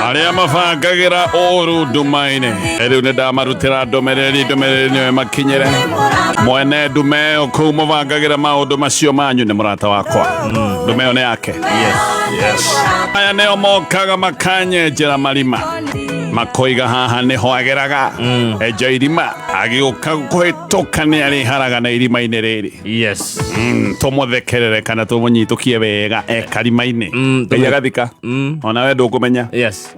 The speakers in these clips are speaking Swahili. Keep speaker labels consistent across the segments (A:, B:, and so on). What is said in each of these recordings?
A: Aria mabangagira oru ndumaine riu ni ndamarutira ndumiriri niwe makinyire mwene ndume kuu mubangagira maundu macio manyu ni murata wakwa ndume yo ni yake. Yes. Aya neo mokaga makanyenjera marima makoiga haha niho ageraga eja irima agiuka guhituka ni ariharaga na irima-ini riri.
B: Yes.
A: Tumuthekerere kana tumunyitukie wega karima-ini ngai agathika ona we ndukumenya.
B: Yes.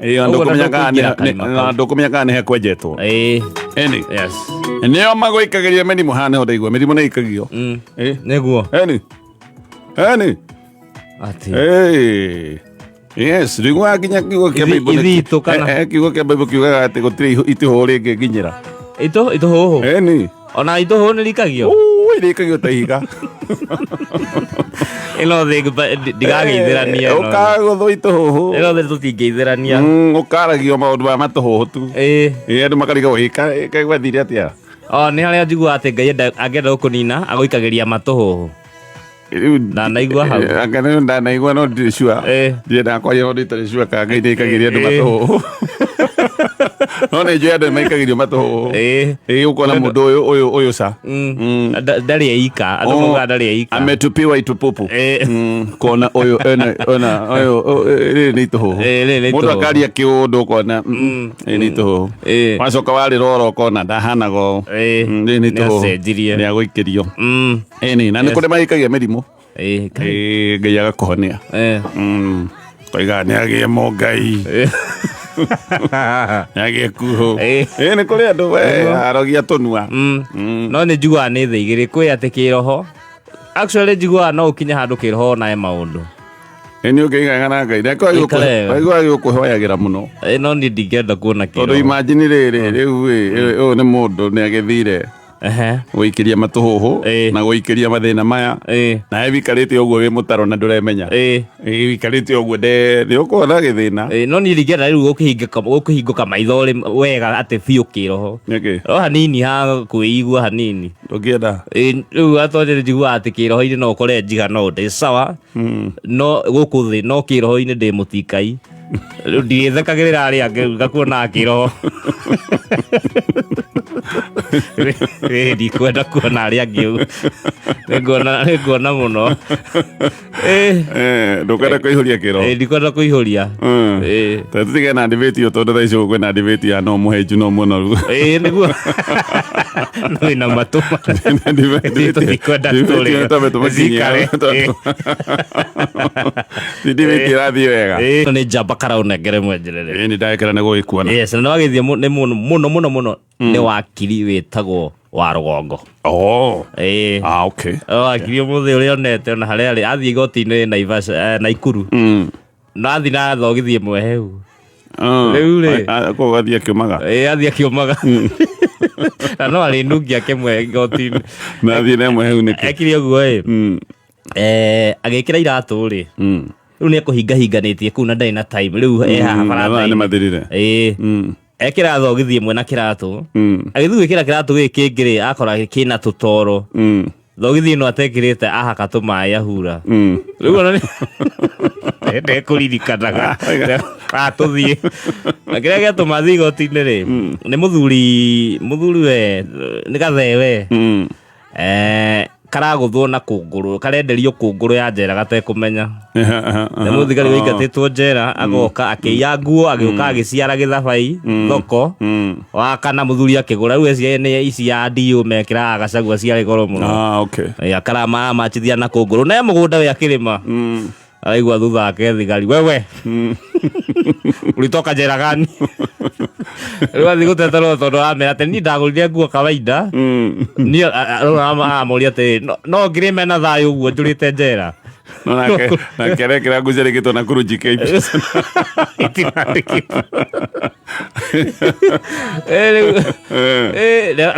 A: Ndukumenya kana he kwenjetwo. Eni.
B: Yes.
A: Nio magwikagiria mirimu haha niho ndaigua mirimu ni ikagio.
B: Niguo.
A: Eni
B: ati
A: yes, rigwa ginya kigo kia Bible.
B: Ithito kana
A: kigo kia Bible kiugaga ati gutiri itiho ringi nginyira.
B: Itoho.
A: Eni.
B: Ona itoho ni likagio.
A: Likagio ta higa.
B: Ino ndigageitherania no.
A: Ukagutho itoho.
B: Ino tutingeitherania.
A: Ukaragio maundu ma matoho tu. Andu makariga uhika kaigwathire atia.
B: Ni haria njigua ati Ngai angenda gukunina agoikagiria matoho. Na naigua hau
A: akana ndanaigua no ndishua ndienda kwa yo nditashua ka Ngai ndikagiria andu matoho no ne je andu maikagirio matoho ukona mundu uyu sa
B: ndari eika andu moga ndari eika
A: ametupiwa itupupu kona uyu ona uyu ri ni toho mundu akaria kiundu kona ni toho wacoka wari roro kona ndahanago ni toho ni agoikirio ni na ni kuri maikagia mirimu Ngai agakuhonia koiga ni agie mo Ngai agie kuho ni kuri andu arogia tunua
B: no ni njiguaga ni thĩ igĩrĩ kwĩ atĩ kĩroho actually njiguaga no ũkinye handũ kĩroho nae maũndũ
A: ni ũngĩigaga na Ngai ndaigua gĩgũkũhoyagĩra mũno
B: no niĩ ndingĩenda kuona kĩroho
A: tondũ imagine rĩrĩ rĩu ũyũ nĩ mũndũ nĩ agĩthire guikiria matuhuhu na guikiria mathina maya na evikarite uguo wi mutaro na nduremenya evikarite uguo ni ukona githina
B: no ni rigera riu gukihinguka maitho wega ate biu kiroho o hanini ha kuigua hanini
A: ukienda
B: riu atonje njigua ati kiroho-ini no ukore njiga no ndi sawa no guku thi no kiroho-ini ndi mutikai riu ndithekagirira ari angi ngakuona kiroho ndikwenda kuona aria angi niguona muno
A: ndukenda kuihuria kiroho
B: ndikwenda kuihuria
A: tutige na debate yo tondu thaicio kwina debate ya no muhenju no munoru
B: niguo no ina matuma ndikwenda
A: turia debate irathi wega
B: ni njamba karaunengere mwenjerere
A: ni ndakira ni gugikuona
B: yes na wagithie ni muno ni wakiri witagwo wa rugongo
A: okay
B: wakiri muthi uria onete na haria ari athie igoti-ini Naivasha Naikuru na athie na thogithie mweheu riu ri
A: ko athie akiumaga
B: athie akiumaga na no ari nungi akemwe igoti-ini
A: na athie na mweheu niki
B: ekire uguo agikira iratu ri riu ni kuhingahinganitie kuu na ndai na time riu haha barabara
A: ni mathirire
B: ekira thogithie mwe na kiratu agithu gwikira kiratu giki ngiri akora kina tutoro thogithie no atekirite ahaka tumai ahura riu ona ni kuririkanaga tuthie akiria giatuma thii igoti-ini ri ni muthuri we ni gathewe karaguthwo na kunguru karenderio kunguru ya njera gatekumenya na muthigari waigatitwo njera agoka akiya nguo agioka agiciara githabai thoko wa kana muthuri akigura riu eciene ici ya ndio mekira Gachagua ciari goro muno
A: okay
B: akarama machithia na kunguru na mugunda we akirima aigua thutha ake thigari wewe ulitoka njera gani riu athi gutetero tondu amera ati ni ndagurire nguo kawaida ni amoria ati no ngiri mena thayu uguo njurite njera
A: na kira gucerikitwo na kurunji KP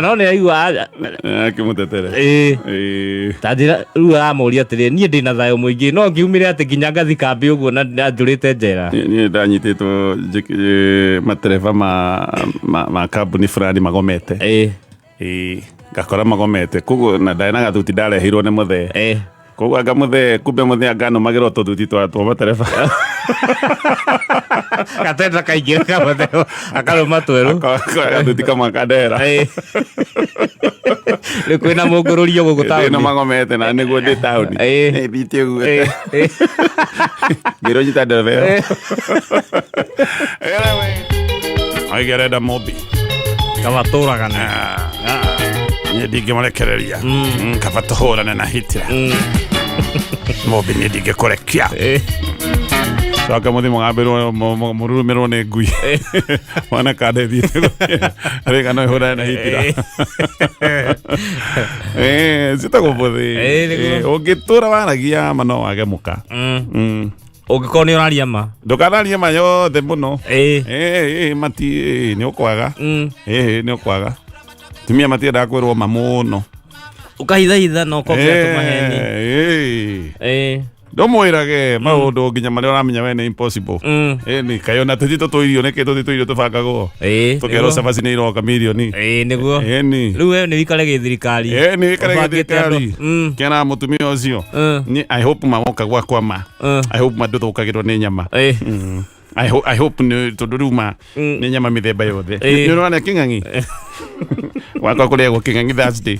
B: no ni aigua
A: akimutetere
B: tandira riu amoria atiri ni ndina thayu muingi no ngiumire ati nginya ngathi kambi uguo na njurite njera
A: ni ndanyititwo matereva ma kambuni fulani magomete ngakora magomete koguo na ndari na gathuti ndarehirwo ni muthee koguo anga muthee kumbe muthee angano magirwo tuthuti twa matereva
B: Gatenda kaingira kabotheo akaruma tweru
A: Gathiti kama kadera
B: Rä kwĩna mũngũrũrio gũkũ taũni
A: na magomete na nĩguo ndĩ taũni thitie guo ngĩrwo nyita ndebeo aigerenda mobi
B: kabatũragana
A: niĩ ndingĩmarekereria kaba tũhũrane na hitira mobi niĩ ndingĩkũrekia coka mũthi mũrũmĩrwo nĩ ngui mwana kande thiĩte rĩga no ĩhũrane na hitira citagwo mũthĩ ũngĩtũra waragia ma no wage mũka
B: ũngĩkorwo nĩ ũraria ma
A: ndũkanarie ma yothe mũno mati nĩ ũkwaga nĩ ũkwaga tumia matiendaga kwĩrwo ma mũno
B: ũkahithahitha no kogĩa tũmaheni
A: ndũmwĩrage maũndũ nginya marĩa ũramenya we nĩ impossible nĩ kaĩ ona tũthi tũtũirio nĩkĩ tũthi tũirio tũbangagwo tũkerwo cabaci nĩ iroka mirioni
B: nĩguo rĩu we nĩ wĩikare gĩthirikari
A: nĩ wĩikare gĩthirikari kĩana mũtumia ũcio I hope mamoka gwakwa ma I hope mandũthũkagĩrwo nĩ nyama I hope tondũ rĩu ma nĩ nyama mĩthemba yothe nĩ ũrona kĩng'ang'i wakwa kũrĩagwo kĩng'ang'i Thursday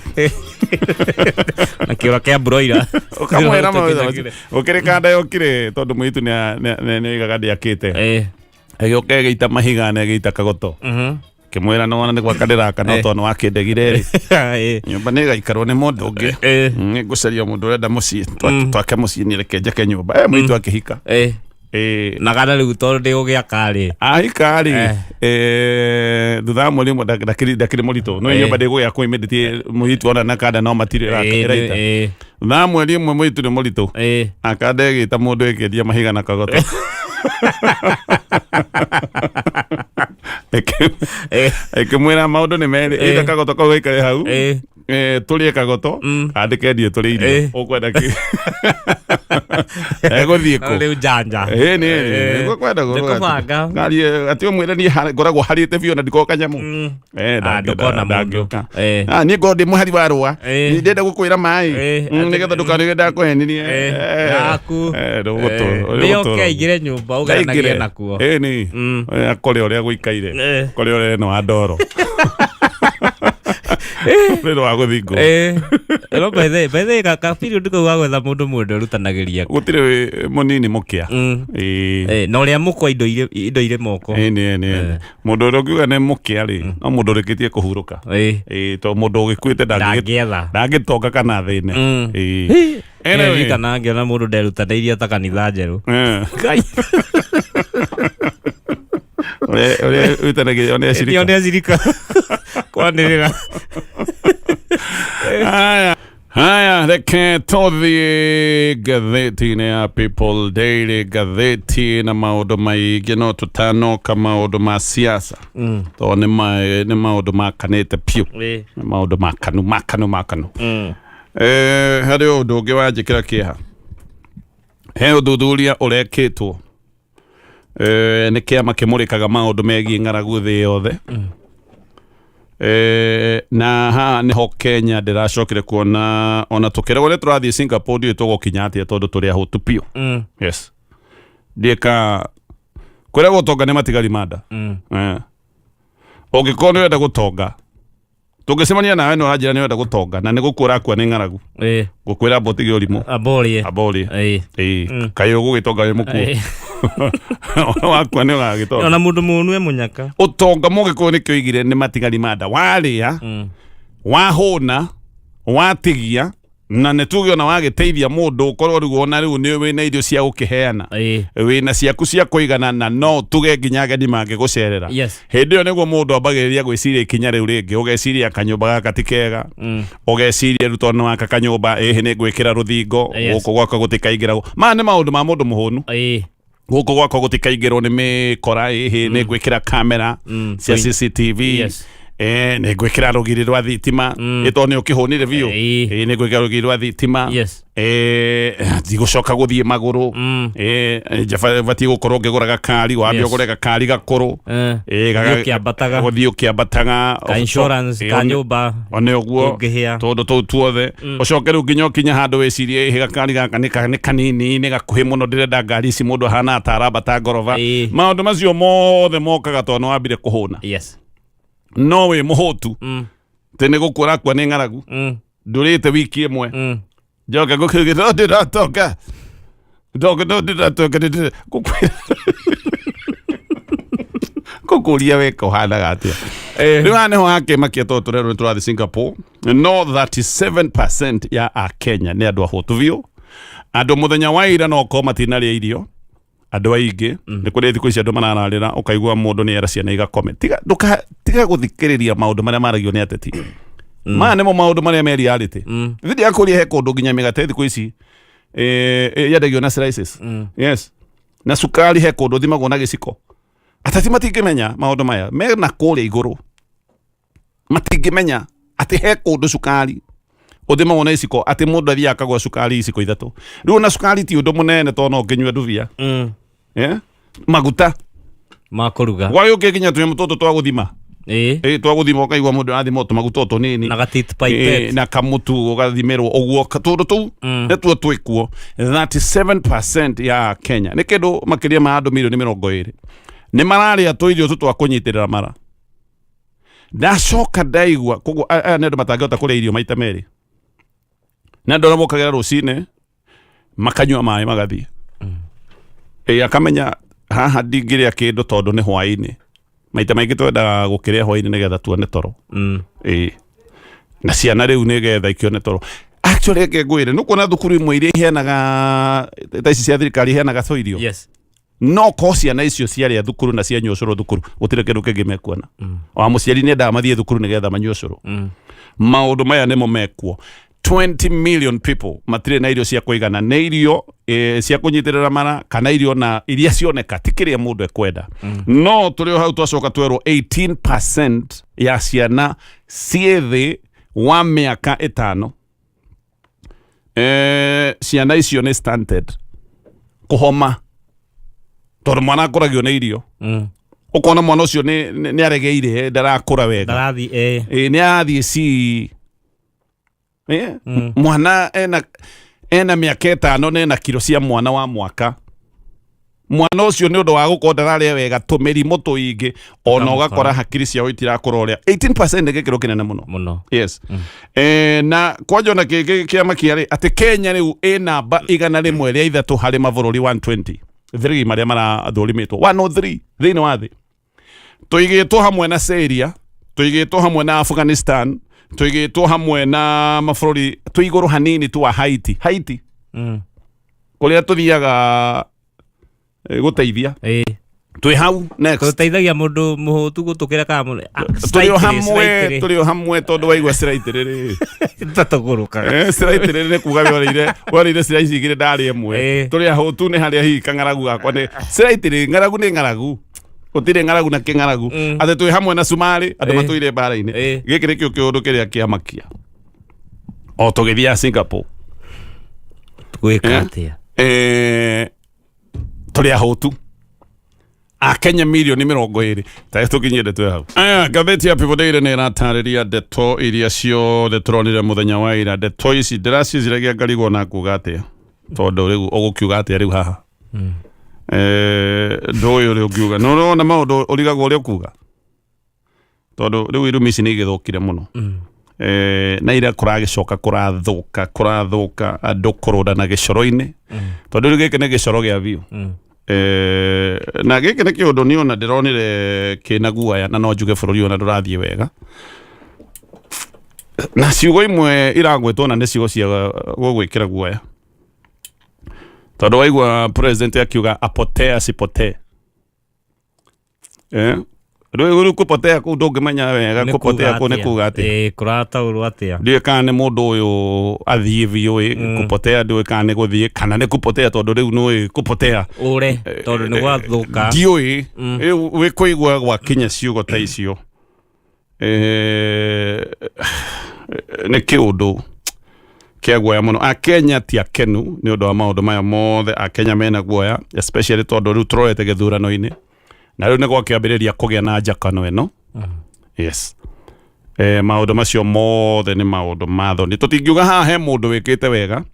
B: na kĩũra kĩa broiler
A: ũkamwĩra maũndũ ũkĩrĩ kanda yokire tondũ mũitu nĩ igaga ndĩakĩte agĩũka agĩita mahiga na agĩita kagoto kĩmwĩra no wona nĩ gwaka ndĩraka no tondũ wakĩndegire rĩ nyũmba nĩ ĩgaikarwo nĩ mũndũ ũngĩ nĩ ngũcaria mũndũ ũrenda mũciĩ twake mũciĩ nĩ reke njake nyũmba mũitu akĩhika
B: na gana rĩu tondũ ndĩ ũgĩaka rĩ
A: ahika rĩ thutha wa mweri ũmwe ndakĩrĩ mũritũ no nyũmba ndĩgũgĩakwo imĩndĩtie mũhitu ona na kanda no matirĩ ĩraita thutha wa mweri ũmwe mũhitu nĩ mũritũ akanda ĩgĩta mũndũ ĩkĩendia mahiga na kagoto ĩkĩmwĩra maũndũ nĩ merĩ ĩta kagoto kau gaikare hau tũrĩe kagoto andĩkendie tũrĩ irio ũkwenda kĩ egũthiĩ kũ
B: rĩu njanja
A: nĩ kwenda atĩ ũmwĩre niĩ ngoragwo harĩte biũ na ndikoo kanyamũ ndangĩũka niĩ ngorwo ndĩ mũhari wa rũa ndĩenda gũkwĩra maĩ nĩgetha ndũkarĩge ndakũhenirie
B: nĩoke aingĩre nyũmba ũgaranagie nakuo
A: akore ũrĩa gũikaire kore ũrĩa ĩno wa ndoro nĩ wa gũthingwo
B: no bethe kapiriod kau ga gwetha mũndũ mwende ũrutanagĩria
A: gũtirĩ mũnini mũkĩa
B: na ũrĩa mũkwa indo irĩ moko
A: mũndũ ũrĩa ũngiuga nĩ mũkĩa rĩ no mũndũ ũrĩkĩtie kũhurũka tondũ mũndũ ũgĩkuĩte ndangĩtonga kana thĩne
B: kana angĩona mũndũ nderutanĩirie ta kanitha njerũ
A: ũrĩa wĩtanagĩria one acirika kwanĩrĩra haya reke tũthiĩ ngathĩti-inĩ ya People Daily ngathĩti na maũndũ maingĩ no tũtanoka maũndũ ma siasa tondũ nĩ maũndũ makanĩte piũ nĩ maũndũ makanu harĩ ũndũ ũngĩ wanjĩkĩra kĩeha he ũthuthuria ũrekĩtwo nĩ kĩama kĩmũrĩkaga maũndũ megiĩ ng'aragu thĩ yothe na haha nĩho Kenya ndĩracokire kuona ona tũkĩregwo nĩ tũrathiĩ Singapore ndiũĩ tũgũkinya atĩa tondũ tũrĩ ahũtu piũ yes ndiĩka kwĩragwo gũtonga nĩ matigari manda ũngĩkorwo nĩ wenda gũtonga tũngĩcemania nawe nĩ ũranjĩra nĩ wenda gũtonga na nĩ gũkũra akua nĩ ng'aragu ngũkwĩra mbotige ũrimũ aborie kaĩ ũgũgĩtonga wĩ mũkuo wakua nĩ ũgagĩtonga
B: ona mũndũ mũnu mũnyaka
A: ũtonga mũgĩkũyũ nĩkĩo oigire nĩ matigari manda warĩa wahũna watigia na nĩ tuge ona wagĩteithia mũndũ ũkorwo rĩu ona rĩu nĩ wĩna irio cia gũkĩheana wĩna ciaku cia kũigana na no tuge nginya ageni mangĩgũcerera hĩndĩ ĩyo nĩguo mũndũ ambagĩrĩria gwĩciria ikinya rĩu rĩngĩ ũgeciria kanyũmba gaka ti kega ũgeciria rĩu tondũ waka kanyũmba nĩ ngwĩkĩra rũthingo gũkũ gwakwa gũtikaingĩragwo maya nĩ maũndũ ma mũndũ mũhũnu gũkũ gwakwa gũtikaingĩrwo nĩ mĩkora nĩ ngwĩkĩra kamera cia CCTV nä ngwä kä ra rå giri rwa thitima ä to nä å kä hå nire biå nä ngwä kä ra rå giri rwa thitima ndigå coka gå thiä magå rå batiä gå korwo ngä gå ra gakari wambe å gå re gakari gakå rå gå thiä å kä ambataga one å guo tondå tå u tuothe å coke rä u nginya å kinya handå wä cirie hä gakari gaka nä kanini nä gakuhä må no ndä renda ngari ici må ndå ahana atarambata ngoroba maå ndå macio mothe mokaga tondå nä wambire kå hå na no wä må hå tu tä nä gå kå rakua nä ng'aragu ndå rä te wiki ä mwe njoka gå kä no ndä ratoka gå kå ria weka å hanaga atä rä u haha nä ho hakä makia tondå tå rerwo nä tå rathiä Singapore no 37% ya akenya nä andå ahå tu biå andå må thenya wa ira no korwo matinarä a irio andå aingä nä kå rä thikå ici andå marararä ra å kaigua må ndå nä era ciana igakome tiga gå thikä rä ria maå ndå marä a maragio nä ateti maya nä mo maå ndå marä a meriarä thindi yakå ria he kå ndå nginya mä gate thikå ici yendagio na slices yes na sukari he kå ndå thimagwo na gä ciko ateti matingä menya maå ndå maya mena kå rä a igå rå matingä menya atä he kå ndå sukari å thimagwo na iciko atä må ndå athiaga akagwa sukari iciko ithatå rä u na sukari ti å ndå må nene to no ngä nyua nduvia maguta
B: makå
A: gwä å kä nginya tå nyamå tå tå twa gå thima twa gå thima å kaigua må ndå arathima tå maguta tå nini na kamå tu å gathimä rwo å guo tå ndå tå u nä tuo twä kuo 37% ya Kenya nä kä ndå makä ria ma andå milioni 20 nä mararä a tå irio tå twa kå nyitä rä ra mara ndacoka ndaigua koguo aya nä andå matangä hota kå rä a irio maita merä na andå arä a mokagä ra rå cinä makanyua maä magathiä akamenya haha ndingä rä a kä ndå tondå nä hwainä maita maingä twendaga gå kä rä a hwainä nä getha tuone toro na ciana rä u nä getha ikione toro actually ke ngwä re nä kuona thukuru imwe iria iheanaga ta ici cia thirikari iheanaga to irio no ko ciana icio ciarä a thukuru na cianyua cå rå thukuru gå tirä kä ndå kä ngä mekuona wa må ciari nä endaga mathiä thukuru nä getha manyue cå rå maå ndå maya nä mo mekuo 20 million people matirä na irio cia kũigana nä irio cia kũnyitĩrĩra mara kana irio na iria cioneka ti kĩrĩa mũndũ ekwenda no tũrĩ o hau twacoka twerwo 18% ya ciana ciĩ thĩ wa mĩaka 5 ciana icio nĩ stunted kũhoma tondũ mwana akũragio nĩ irio ũkona mwana ũcio nĩ aregeire ndarakũra wega nĩ arathiĩ mwana ena mĩaka 5 nena kiro cia mwana wa mwaka mwana ũcio nĩ ũndũ wa gũkorwo ndararĩa wega tũmĩrimũ tũingĩ ona ũgakora hakiri ciao itirakũra ũrĩa 18% nĩ gĩkĩro kĩnene mũno yes na kwanja ona kĩama kĩarĩ atĩ Kenya rĩu ĩ namba 100 rĩa ithatũ harĩ mabũrũri 120 3 marĩa marathũrimĩtwo 103 thĩinĩ wa thĩ tũigĩtwo hamwe na Syria tũigĩtwo hamwe na Afghanistan tũigĩtwo hamwe na mabũrũri twĩ igũrũ hanini tu wa Haiti kũrĩa tũthiaga gũteithia twĩ hau next
B: tũteithagia mũndũ mũhũtu gũtũkĩra kana
A: tũrĩ o hamwe tondũ waigua ciraitĩrĩrĩ
B: tatũgũrũka
A: ciraitĩrĩrĩ nĩ kuga woreire cira ici igĩrĩ ndarĩ ĩmwe tũrĩ ahũtu nĩ harĩa hihi kang'aragu gakwa nĩ ciraitĩrĩrĩ ng'aragu nĩ ng'aragu gũtirĩ ng'aragu na kĩng'aragu atĩ twĩ hamwe na Sumarĩ andũ matũire mbara-inĩ gĩkĩ nĩkĩo kĩũndũ kĩrĩa kĩamakia o tũgĩthiaga Singapore
B: gwĩka atĩa
A: tũrĩ ahũtu Akenya milioni 20 ta tũkinyire twĩ hau ngathĩti ya People Daily nĩ ĩratarĩria ndeto iria ciothe tũronire mũthenya wa ira ndeto ici ndĩraciciragia ngarigwo na kuga atĩa tondũ rĩu ũgũkiuga atĩa rĩu haha ndũĩ ũrĩa ũkiuga no ũrona maũndũ ũrigagwo ũrĩa ũkuga tondũ rĩu irumi ici nĩ igĩthũkire mũno na ira kũragĩcoka kũrathũka andũ kũrũndana gĩcoro-inĩ tondũ rĩu gĩkĩ nĩ gĩcoro gĩa biũ na gĩkĩ nĩ kĩũndũ niĩ ona ndĩronire kĩna guoya na no njuge bũrũri ona ndũrathiĩ wega na ciugo imwe iragwĩtwo na nĩ ciugo cia gũgwĩkĩra guoya tondũ waigua president akiuga apotea sipotee rĩu kũpotea kũu ndũngĩmenya wega kũpotea kũu nĩ kuga atĩ
B: kũrataũrwo atĩa
A: ndiũĩ kana nĩ mũndũ ũyũ athiĩ biũ kũpotea ndiũĩ kana nĩ gũthiĩ kana nĩ kũpotea tondũ rĩu nĩũĩ kũpotea
B: ũre tondũ nĩ gwathũka
A: ndiũĩ wĩ kũigua gwakinya ciugo ta icio nä kä å ndå kä guoya må no akenya ti akenu nä å ndå wa maå ndå maya mothe akenya mena guoya especially tondå rä u tå rorete gä thurano-inä na rä u nä gwakä ambä rä ria kå gä a na njakano ä no yes maå ndå macio mothe nä maå ndå ma thoni tå tingiuga haha he må ndå wä kä te wega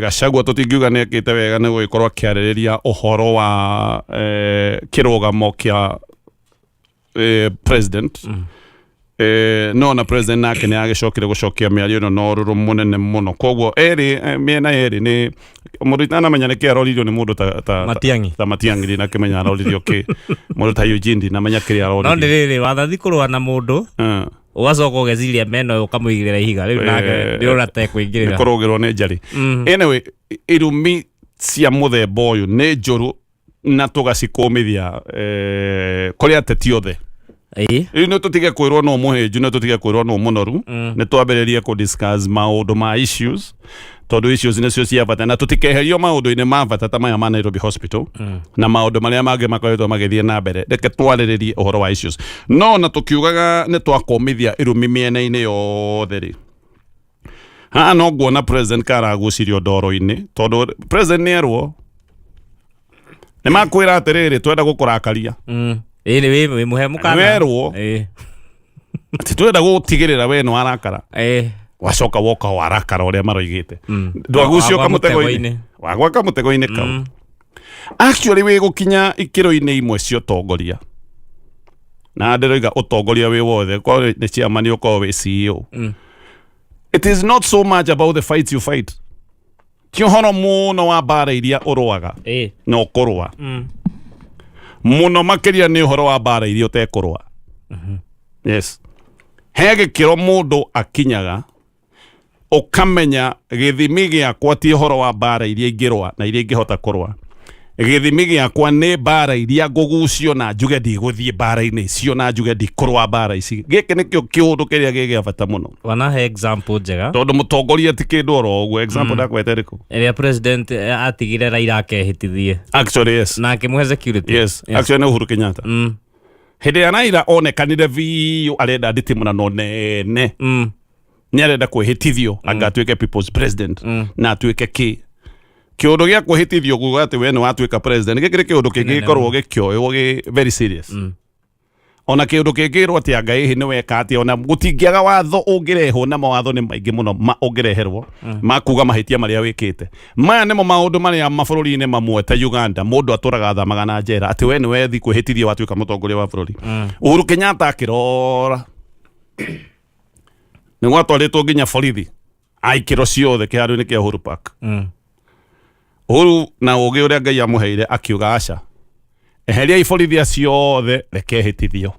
A: Gachagua tå tingiuga nä ekä te wega nä gå gä korwo akä arä rä ria å horo wa kä rå gamo kä a president no na president nake nä agäcokire gå cokia mä ario ä no å rå rå må nene må no koguo mĩena ĩrĩ nä må ndå itanamenya nä kä aroririo nä må ndå ta Matiang'i na kä menya aroririo kä må ndå ta Eugene namenya kä rä aroririo
B: no nä rä wathathi kå rå na må ndå ugacoka ũgeciria mena ũyũ ũkamũigĩrĩra ihiga rĩu nake ndĩrona tekwĩingĩrĩra
A: nĩ kũrũgĩrwo nĩ njari anyway irumi cia mũthemba ũyũ nĩ njũru na tũgacikũmithia kũrĩ ateti othe rĩu nĩ tũtige kwĩrwo no mũhĩnju nĩ tũtige kwĩrwo no mũnoru nĩ twambĩrĩrie kũ discuss maũndũ ma issues tondũ issues nĩcio cia bata na tũtikeherio maũndũ-inĩ ma bata ta maya ma Nairobi Hospital na maũndũ marĩa mangĩ makoretwo magĩthiĩ na mbere reke twarĩrĩrie ũhoro wa issues no na tũkiugaga nĩ twakũmithia irumi mĩena-inĩ yothe rĩ haha no nguona president karagucirio ndoro-inĩ tondũ president nĩ erwo nĩ makwĩra atĩrĩrĩ twenda gũkũrakaria
B: nĩ wĩ mũhe mũkana
A: werwo atĩ twenda gũtigĩrĩra we nĩ warakara wacoka woka warakara ũrĩa maroigĩte ndwagucio kamũtego-inĩ wagwaka mũtego-inĩ kau actually wĩ gũkinya ikĩro-inĩ imwe cia ũtongoria na ndĩroiga ũtongoria wĩ wothe korwo nĩ chairman ũkorwo wĩ CEO it is not so much about the fights you fight ti ũhoro mũno wa mbara iria ũrũaga na ũkũrũa mũno makĩria nĩ ũhoro wa mbara iria ũtekũrũa yes he gĩkĩro mũndũ akinyaga ũkamenya gĩthimi gĩakwa ti ũhoro wa mbara iria ingĩrũa na iria ingĩhota kũrũa gĩthimi gĩakwa nĩ mbara iria ngũgucio na njuge ndigũthiĩ mbara-inĩ icio na njuge ndikũrũa mbara ici gĩkĩ nĩkĩo kĩũndũ kĩrĩa gĩ gĩa bata mũno
B: wanahe example njega
A: tondũ mũtongoria ti kĩndũ oro ũguo example ndakwete rĩkũ
B: ĩrĩa president atigire Raila akehĩtithie
A: actually yes
B: na akĩmũhe security
A: yes actually nĩ Uhuru Kenyatta hĩndĩ ya Raila onekanire biũ arenda nditimũrano nene nĩ arenda kwĩhĩtithio anga atuĩke people's president na atuĩke kĩũndũ gĩa kwĩhĩtithio kuuga atĩ we nĩ watuĩka president gĩkĩ nĩ kĩũndũ kĩngĩkorwo gĩkĩoywo gĩ very serious ona kĩũndũ kĩngĩrwo atĩ anga ĩhĩ nĩ weka atĩ ona gũtingĩaga watho ũngĩrehwo na mawatho nĩ maingĩ mũno ũngĩreherwo makuga mahĩtia marĩa wĩkĩte maya nĩmo maũndũ marĩa mabũrũri-inĩ mamwe ta Uganda mũndũ atũraga athamaga na njera atĩ we nĩ wethi kwĩhĩtithia watuĩka mũtongoria wa bũrũri Uhuru Kenyatta akĩrora nĩ gwatwarĩtwo nginya borithi aikĩro ciothe kĩharo-inĩ kĩa Uhuru Park Uhuru na ũgĩ ũrĩa Ngai amũheire akiuga aca eheriai borithi ciothe rekehĩtithio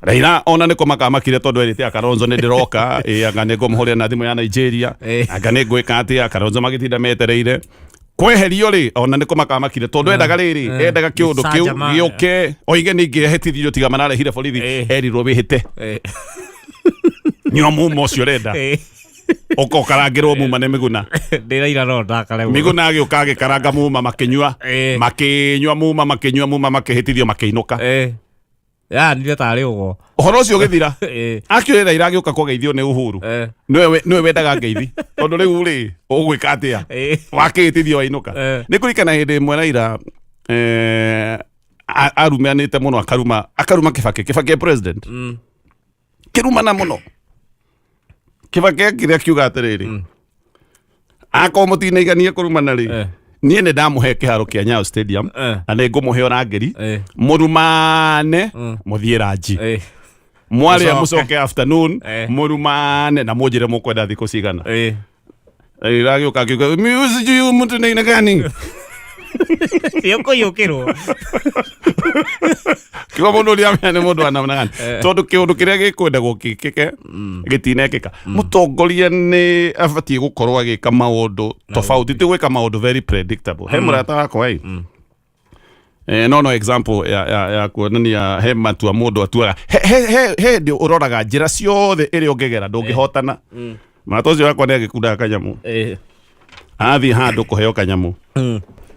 A: Raila ona nĩko makamakire tondũ erĩte Kalonzo nĩ ndĩroka anga nĩ ngũmũhũrĩra na thimũ ya Nigeria anga nĩ ngwĩka atĩa Kalonzo magĩtinda metereire kweherio rĩ ona nĩko makamakire tondũ endaga rĩrĩ endaga kĩũndũ kĩu gĩũke oige nĩ ingĩhĩtithio tiga manarehire borithi erirwo wĩhĩte nyua muma ũcio ũrenda ũkarangĩrwo muma nĩ Miguna
B: ndĩraira no ndakare
A: Miguna agĩũka agĩkaranga muma makĩnyua muma makĩhĩtithio makĩinũka
B: nire tarĩ ũgo
A: ũhoro ũcio ũgĩthira akĩoya Raila agĩũka kũgeithio nĩ Uhuru nĩwe wendaga ngeithi tondũ rĩu rĩ ũgwĩka atĩa wakĩhĩtithio wainũka nĩ kũrikana hĩndĩ ĩmwe Raila arumanĩte mũno akaruma Kibaki president kĩrumana mũno Kibaki kĩrĩa kiuga atĩrĩrĩ akorwo mũtinaiganie kũrumana rĩ niĩ nĩ ndamũhe kĩharo kĩa Nyayo Stadium na nĩ ngũmũhe ũrangĩri mũrumane mũthiĩ ranji mwarĩa mũcoke afternoon mũrumane na mũnjĩre mũkwenda thikũ cigana agĩũka akiuga sijui mtu ni aina gani
B: yũkĩrwo
A: kiuga mũndũ ũrĩa amenya nĩ mũndũ wa namna gani tondũ kĩũndũ kĩrĩa gĩkwendagwo gĩkĩke gĩtinekĩka mũtongoria nĩ abatiĩ gũkorwo agĩka maũndũ tofauti ti gwĩka maũndũ very predictable he mũrata wakwa no example ya kuonania he matua mũndũ atuaga he ndĩ ũroraga njĩra ciothe ĩrĩa ũngĩgera ndũngĩhotana mũrata ũcio wakwa nĩ agĩkundaga kanyamũ athiĩ handũ kũheo kanyamũ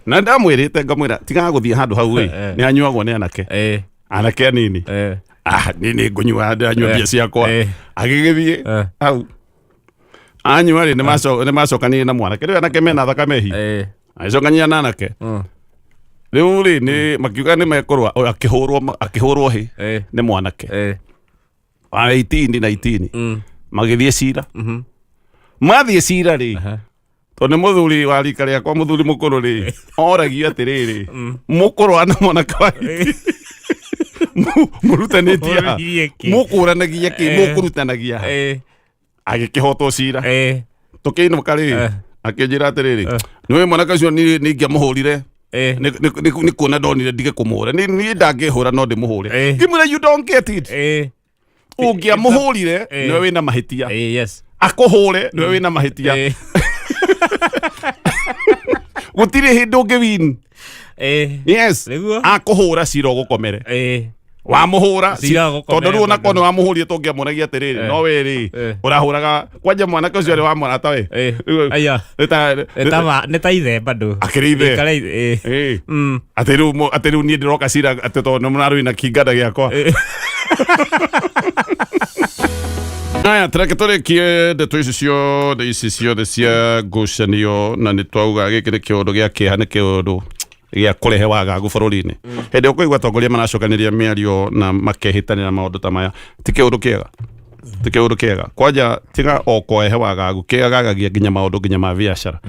A: na ndamwĩrĩte ngamwĩra tigaga gũthiĩ handũ hau nĩ anyuagwo nĩ anake anake anini nini ngunyua nyua ciakwa agigithie au anyua ri nĩ macokanie na mwanake rĩu anake mena thakame hi agĩcokania na anake rĩu rĩ nĩ makiuga nĩ mekorwo akĩhũrwo hi nĩ mwanake wa 18 magĩthiĩ cira mathiĩ cira rĩ tondũ mũthuri wa rika rĩakwa mũthuri mũkũrũ rĩ oragio atĩrĩrĩ mũkũrũ na mwanake wa mũrutanĩtie mũkũranagia kĩ mũkũrutanagia agĩkĩhotwo cira tũkĩinũka rĩ akĩnjĩra atĩrĩrĩ nĩwe mwanake ũcio ningĩamũhũrire nĩ kuona ndonire ndige kũmũhũra niĩ ndangĩhũra no ndĩmũhũre ngĩmwĩra you don't get it ũngĩamũhũrire nĩwe wĩna mahĩtia akũhũre nĩwe wĩna mahĩtia gũtirĩ hĩndĩ ũngĩwin yes akũhũra cira ũgũkomere wamũhũra tondũ rĩu onako nĩ wamũhũrire tũngĩamũragia atĩrĩrĩ no we rĩ ũrahũraga kwanja mwanake ũcio arĩ wa mwanata we
B: nĩ ta ithe bado
A: akĩrĩ ithe atĩ rĩu niĩ ndĩroka cira atĩ tondũ nĩ mũrarũina kinganda gĩakwa aya tũreke tũrĩkie ndeto ici ciothe cia ngucanio na nĩ twauga gĩkĩ nĩ kĩũndũ gĩa kĩeha nĩ kĩũndũ gĩa kũrehe wagagu bũrũri-inĩ hĩndĩ ũkũigua atongoria maracokanĩria mĩario na makehĩtanĩra maũndũ ta maya ti kĩũndũ kĩega kwanja tiga o kũrehe wagagu kĩagagagia nginya maũndũ nginya ma biacara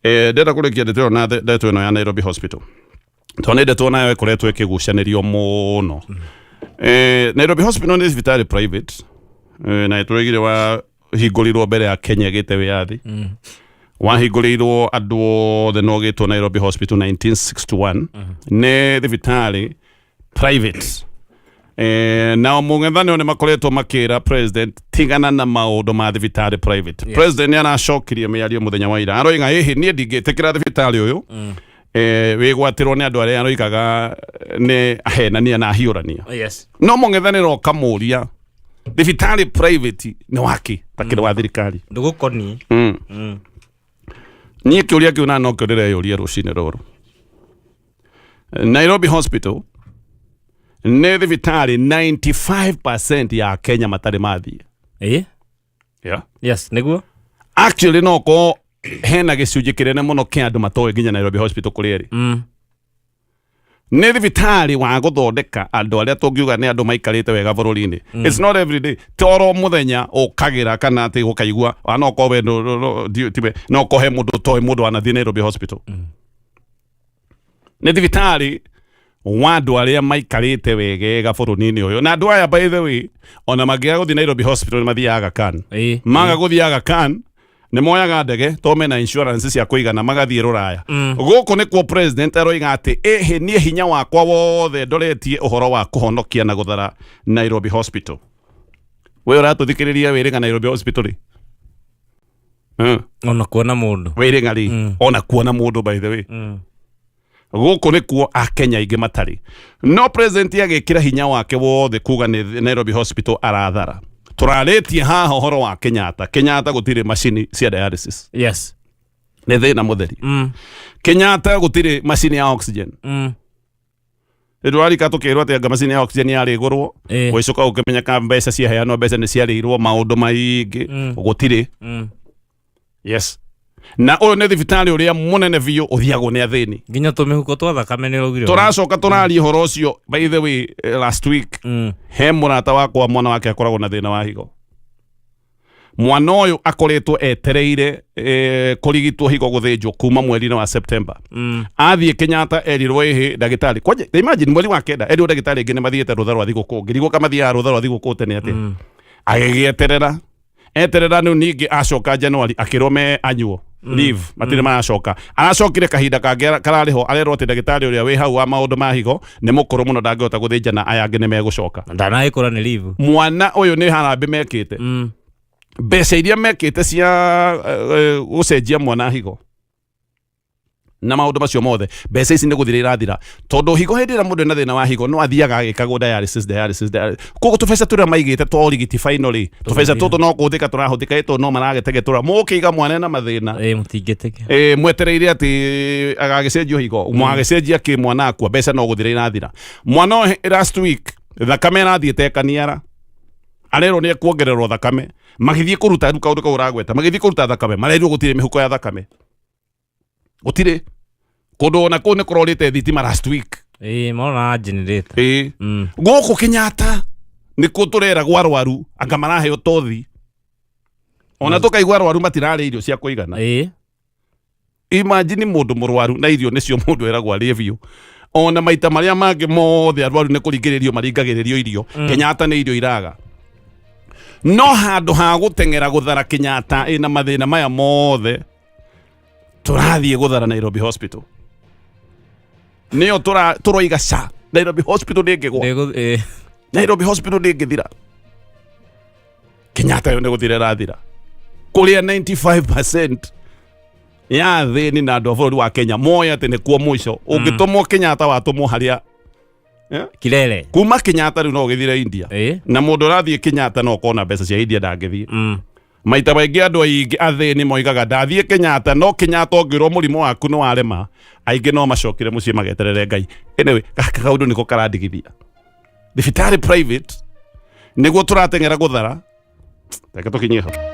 A: ndĩrenda kũrĩkia ndeto ĩyo na ndeto ĩno ya Nairobi Hospital tondũ nĩ ndeto nayo ĩkoretwo ĩkĩgucanĩrio mũno Nairobi Hospital nĩ thibitarĩ private na tũregire wa hingũrirwo mbere ya Kenya gĩte wĩyathi wahingũrĩirwo andũ othe no gĩtwo Nairobi Hospital 1961 nĩ thibitarĩ private nao mũng'ethanĩro nĩ makoretwo makĩra president tigana na maũndũ ma thibitarĩ private president nĩ aracokirie mĩario mũthenya wa ira aroiga hihi niĩ ndingĩtĩkĩra thibitarĩ ũyũ wĩgwatĩrwo nĩ andũ arĩa aroigaga nĩ ahenania na ahiũrania no mũng'ethanĩro kamũria thibitarĩ private nĩ waki takĩrĩ wa thirikari
B: ndũgũkoni
A: niĩ kĩũria kĩu no kĩo ndĩreyũria rũcinĩ rũrũ Nairobi Hospital nĩ thibitarĩ 95% ya Kenya matarĩ mathiĩ
B: yes nĩguo
A: actually no ko hena gĩcunjĩ kĩnene mũno kĩa andũ matoĩ nginya Nairobi Hospital kũrĩ ĩrĩ nĩ thibitarĩ wa gũthondeka andũ arĩa tũngiuga nĩ andũ maikarĩte wega bũrũri-inĩ it's not every day toro mũthenya ũkagĩra kana atĩ gũkaigua no kowe no kohe mũndũ toĩ mũndũ wanathiĩ Nairobi Hospital nĩ thibitarĩ wa andũ arĩa maikarĩte wegega bũrũri-inĩ ũyũ na andũ aya by the way ona mangĩaga gũthiĩ Nairobi Hospital nĩ mathiaga Aga Khan maga gũthiĩ Aga Khan nĩ moyaga ndege to mena insurance cia kũigana magathiĩ rũraya gũkũ nĩ kuo president aroiga atĩ niĩ hinya wakwa wothe ndoretie ũhoro wa kũhonokia na gũthara Nairobi Hospital we ũratũthikĩrĩria wĩrĩga Nairobi Hospital rĩ
B: ona kuona mũndũ
A: wĩrĩga rĩ ona kuona mũndũ by the way gũkũ nĩ kuo Akenya aingĩ matarĩ no president agĩkĩra hinya wake wothe kuga nĩ Nairobi Hospital arathara tũrarĩtie haha ũhoro wa Kenyatta gũtirĩ macini cia dialysis
B: yes
A: nĩ thĩna mũtheri Kenyatta gũtirĩ macini ya oxygen rĩrwarika tũkĩrwo atĩ anga macini ya oxygen yarĩgũrwo gwĩcoka ũkĩmenyeka mbeca ciaheanwo mbeca nĩ ciarĩirwo maũndũ maingĩ gũtirĩ yes na ũyũ nĩ thibitarĩ ũrĩa mũnene biũ ũthiagwo nĩ athĩni
B: nginya tũmĩhuko twa thakame nĩ ũgire
A: tũracoka tũraria ũhoro ũcio by the way last week he mũrata wakwa mwana wake akoragwo na thĩna wa higo mwana ũyũ akoretwo etereire kũrigitwo higo gũthĩnjwo kuma mweri-inĩ wa September athiĩ Kenyatta erirwo ndagĩtarĩ kwaje imagine mweri wa kenda erirwo ndagĩtarĩ ingĩ nĩ mathiĩte rũtha rwa thigũkũ ngĩrigwo kama mathiaga rũtha rwa thigũkũ tene atĩa agĩgĩeterera nĩ ningĩ acoka January akĩrome annual leave matirĩ maracoka aracokire kahinda kangĩ kararĩho arerwo atĩ ndagĩtarĩ ũrĩa wĩ hau wa maũndũ ma higo nĩ mũkũrũ mũno ndangĩhota gũthĩnjana aya angĩ nĩ megũcoka
B: ndanagĩkora nĩ leave
A: mwana ũyũ nĩ harambĩ mekĩte mbeca iria mekĩte cia gũcenjia mwana higo na maũndũ macio mothe mbeca ici nĩ gũthira irathira tondũ higo hĩndĩ ĩrĩa mũndũ ena thĩna wa higo no athiaga agĩkagwo dialysis koguo tũbeca tũrĩa maigĩte twa ũrigiti finally tũbeca tũtũ no kũhũthĩka tũrahũthĩka ĩtũ no maragĩtegetura mũkĩiga mwana ena mathĩna
B: mũtingĩtĩke
A: mwetereire atĩ agagĩcenjio higo mwagĩcenjia kĩ mwana akua mbeca no gũthira irathira mwana last week thakame rathiĩte kaniara arero nĩ kuongererwo thakame magithie kuruta ruka undu kauragweta magithie kuruta thakame marerirwo gutire mihuko ya thakame gutire kundu ona kuu ni kurorite thitima last week
B: mona generator
A: guku Kenyatta ni kuturera gwarwaru anga maraheo tothi ona tukaigwa arwaru matirarĩ irio cia kuigana imagine mundu murwaru na irio nicio mundu eragwa review ona maita maria mangĩ mothe arwaru nĩ kũringĩrĩrio maringagĩrĩrio irio Kenyatta nĩ irio iraga no handũ ha gũteng'era gũthara Kenyatta ĩna mathĩna maya mothe tũrathiĩ gũthara Nairobi Hospital nĩyo tũroiga ca Nairobi Hospital ndĩngĩgwa Nairobi Hospital ndĩngĩthira Kenyatta yo nĩ gũthira ĩrathira kũrĩa 95% ya thĩni na andũ a bũrũri wa Kenya moya atĩ nĩ kuo mũico ũngĩtũmwo Kenyatta watũmwo harĩa
B: kilele
A: kuma Kenyatta rĩu no ũgĩthire India na mũndũ ũrathiĩ Kenyatta no kona mbeca cia India ndangĩthiĩ maita maingĩ andũ aingĩ athĩni moigaga ndathiĩ Kenyatta no Kenyatta ũngĩrwo mũrimũ waku nĩ warema aingĩ no macokire mũciĩ mageterere Ngai anyway gaka kaũndũ nĩko karandigithia thibitarĩ private nĩguo tũrateng'era gũthara reke tũkinyie hau